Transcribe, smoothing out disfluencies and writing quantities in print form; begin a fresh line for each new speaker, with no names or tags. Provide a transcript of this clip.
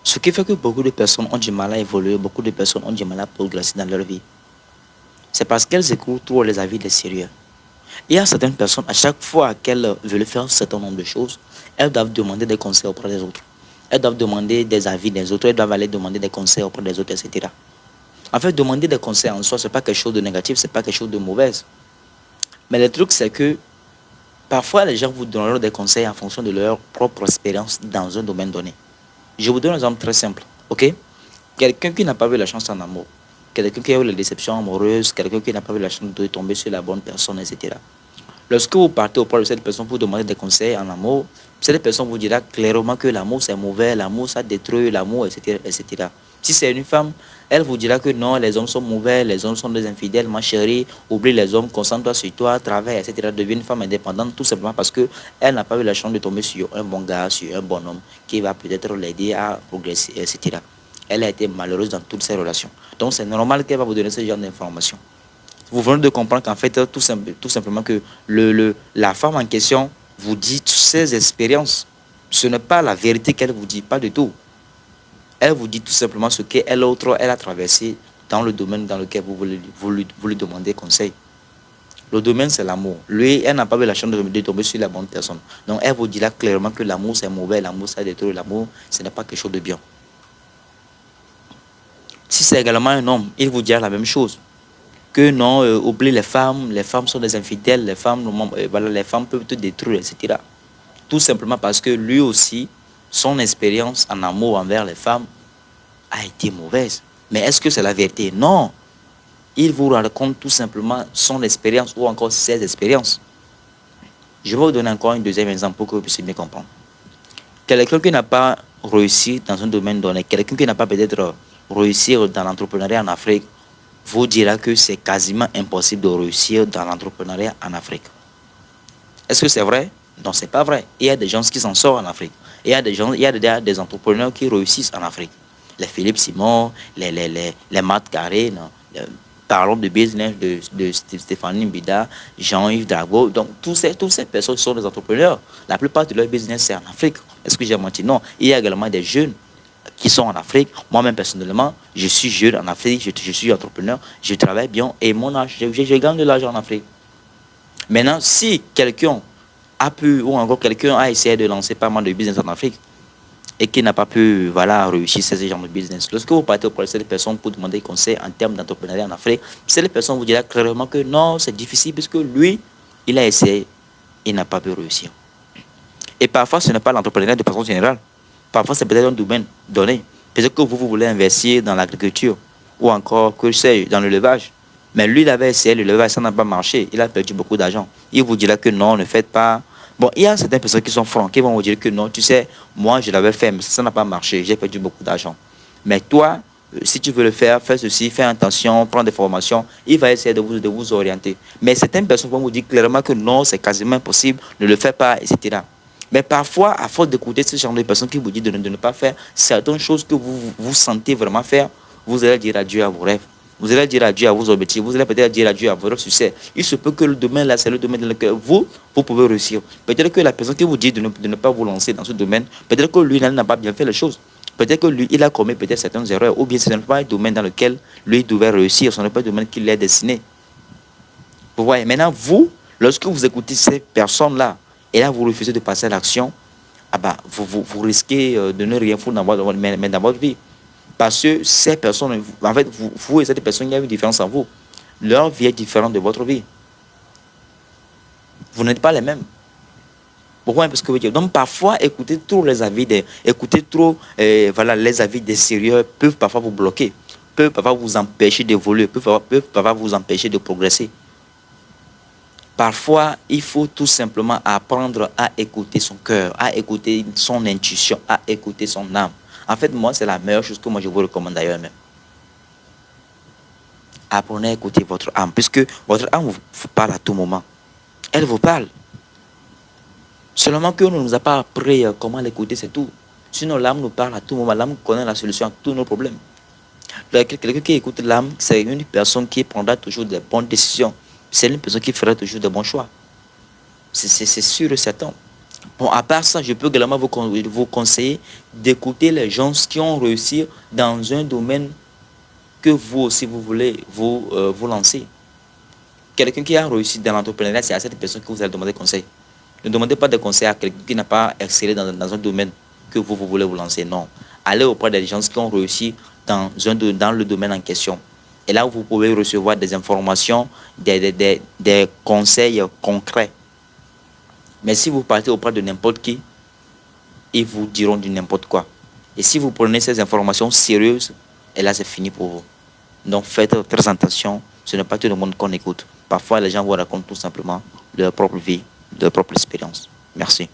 Ce qui fait que beaucoup de personnes ont du mal à évoluer, beaucoup de personnes ont du mal à progresser dans leur vie. C'est parce qu'elles écoutent trop les avis des sérieux. Il y a certaines personnes, à chaque fois qu'elles veulent faire un certain nombre de choses, elles doivent demander des conseils auprès des autres. Elles doivent demander des avis des autres, elles doivent aller demander des conseils auprès des autres, etc. En fait, demander des conseils en soi, ce n'est pas quelque chose de négatif, ce n'est pas quelque chose de mauvais. Mais le truc, c'est que parfois, les gens vous donneront des conseils en fonction de leur propre expérience dans un domaine donné. Je vous donne un exemple très simple, ok? Quelqu'un qui n'a pas eu la chance en amour, quelqu'un qui a eu la déception amoureuse, quelqu'un qui n'a pas eu la chance de tomber sur la bonne personne, etc. Lorsque vous partez auprès de cette personne pour demander des conseils en amour, cette personne vous dira clairement que l'amour c'est mauvais, l'amour ça détruit l'amour, etc., etc. Si c'est une femme, elle vous dira que non, les hommes sont mauvais, les hommes sont des infidèles, ma chérie, oublie les hommes, concentre-toi sur toi, travaille, etc. Deviens une femme indépendante tout simplement parce qu'elle n'a pas eu la chance de tomber sur un bon gars, sur un bon homme qui va peut-être l'aider à progresser, etc. Elle a été malheureuse dans toutes ses relations. Donc c'est normal qu'elle va vous donner ce genre d'informations. Vous venez de comprendre qu'en fait, tout simplement que la femme en question vous dit toutes ses expériences. Ce n'est pas la vérité qu'elle vous dit, pas du tout. Elle vous dit tout simplement ce qu'elle autre, elle a traversé dans le domaine dans lequel vous lui demandez conseil. Le domaine, c'est l'amour. Lui, elle n'a pas eu la chance de tomber sur la bonne personne. Donc, elle vous dira clairement que l'amour, c'est mauvais, l'amour, ça détruit l'amour, ce n'est pas quelque chose de bien. Si c'est également un homme, il vous dira la même chose. Que non, oublie les femmes sont des infidèles, voilà, les femmes peuvent te détruire, etc. Tout simplement parce que lui aussi, son expérience en amour envers les femmes a été mauvaise. Mais est-ce que c'est la vérité? Non. Il vous raconte tout simplement son expérience ou encore ses expériences. Je vais vous donner encore un deuxième exemple pour que vous puissiez mieux comprendre. Quelqu'un qui n'a pas réussi dans un domaine donné, quelqu'un qui n'a pas peut-être réussi dans l'entrepreneuriat en Afrique, vous dira que c'est quasiment impossible de réussir dans l'entrepreneuriat en Afrique. Est-ce que c'est vrai? Non, c'est pas vrai. Il y a des gens qui s'en sortent en Afrique. Il y a des entrepreneurs qui réussissent en Afrique. Les Philippe Simon, les Matt Carré, non, parlons de business de Stéphanie Mbida, Jean-Yves Drago. Donc, toutes ces personnes sont des entrepreneurs. La plupart de leur business, c'est en Afrique. Est-ce que j'ai menti? Non. Il y a également des jeunes qui sont en Afrique. Moi-même, personnellement, je suis jeune en Afrique, je suis entrepreneur, je travaille bien et mon âge, je gagne de l'argent en Afrique. Maintenant, si quelqu'un a pu, ou encore quelqu'un a essayé de lancer pas mal de business en Afrique et qui n'a pas pu voilà, réussir ce genre de business, lorsque vous partez auprès de cette personne pour demander conseil en termes d'entrepreneuriat en Afrique, cette personne vous dira clairement que non, c'est difficile parce que lui, il a essayé, il n'a pas pu réussir. Et parfois, ce n'est pas l'entrepreneuriat de façon générale. Parfois, c'est peut-être un domaine donné. Peut-être que vous voulez investir dans l'agriculture ou encore, que je sais, dans l'élevage. Mais lui, il avait essayé l'élevage, ça n'a pas marché. Il a perdu beaucoup d'argent. Il vous dira que non, ne faites pas. Bon, il y a certaines personnes qui sont francs, qui vont vous dire que non, tu sais, moi, je l'avais fait, mais ça n'a pas marché. J'ai perdu beaucoup d'argent. Mais toi, si tu veux le faire, fais ceci, fais attention, prends des formations. Il va essayer de vous orienter. Mais certaines personnes vont vous dire clairement que non, c'est quasiment impossible, ne le fais pas, etc. Mais parfois, à force d'écouter ce genre de personnes qui vous disent de ne pas faire certaines choses que vous sentez vraiment faire, vous allez dire adieu à vos rêves. Vous allez dire adieu à vos objectifs. Vous allez peut-être dire adieu à votre succès. Il se peut que le domaine là, c'est le domaine dans lequel vous pouvez réussir. Peut-être que la personne qui vous dit de ne pas vous lancer dans ce domaine, peut-être que lui n'a pas bien fait les choses. Peut-être que lui, il a commis peut-être certaines erreurs. Ou bien ce n'est pas un domaine dans lequel lui devait réussir. Ce n'est pas un domaine qui l'est destiné. Vous voyez, maintenant, vous, lorsque vous écoutez ces personnes-là, et là, vous refusez de passer à l'action, ah bah, vous risquez de ne rien foutre dans votre vie. Parce que ces personnes, en fait, vous et cette personne, il y a une différence en vous. Leur vie est différente de votre vie. Vous n'êtes pas les mêmes. Pourquoi? Parce que donc parfois, écouter trop voilà, les avis des sérieux peuvent parfois vous bloquer, peuvent parfois vous empêcher d'évoluer, peuvent parfois vous empêcher de progresser. Parfois, il faut tout simplement apprendre à écouter son cœur, à écouter son intuition, à écouter son âme. En fait, moi, c'est la meilleure chose que moi je vous recommande d'ailleurs même. Apprenez à écouter votre âme, puisque votre âme vous parle à tout moment. Elle vous parle. Seulement que ne nous a pas appris comment l'écouter, c'est tout. Sinon, l'âme nous parle à tout moment. L'âme connaît la solution à tous nos problèmes. Quelqu'un qui écoute l'âme, c'est une personne qui prendra toujours des bonnes décisions. C'est une personne qui fera toujours de bons choix. C'est sûr et certain. Bon, à part ça, je peux également vous conseiller d'écouter les gens qui ont réussi dans un domaine que vous aussi vous voulez vous lancer. Quelqu'un qui a réussi dans l'entrepreneuriat, c'est à cette personne que vous allez demander conseil. Ne demandez pas de conseil à quelqu'un qui n'a pas excellé dans un domaine que vous voulez vous lancer. Non. Allez auprès des gens qui ont réussi dans le domaine en question. Et là, vous pouvez recevoir des informations, des conseils concrets. Mais si vous partez auprès de n'importe qui, ils vous diront du n'importe quoi. Et si vous prenez ces informations sérieuses, et là, c'est fini pour vous. Donc, faites très attention. Ce n'est pas tout le monde qu'on écoute. Parfois, les gens vous racontent tout simplement leur propre vie, leur propre expérience. Merci.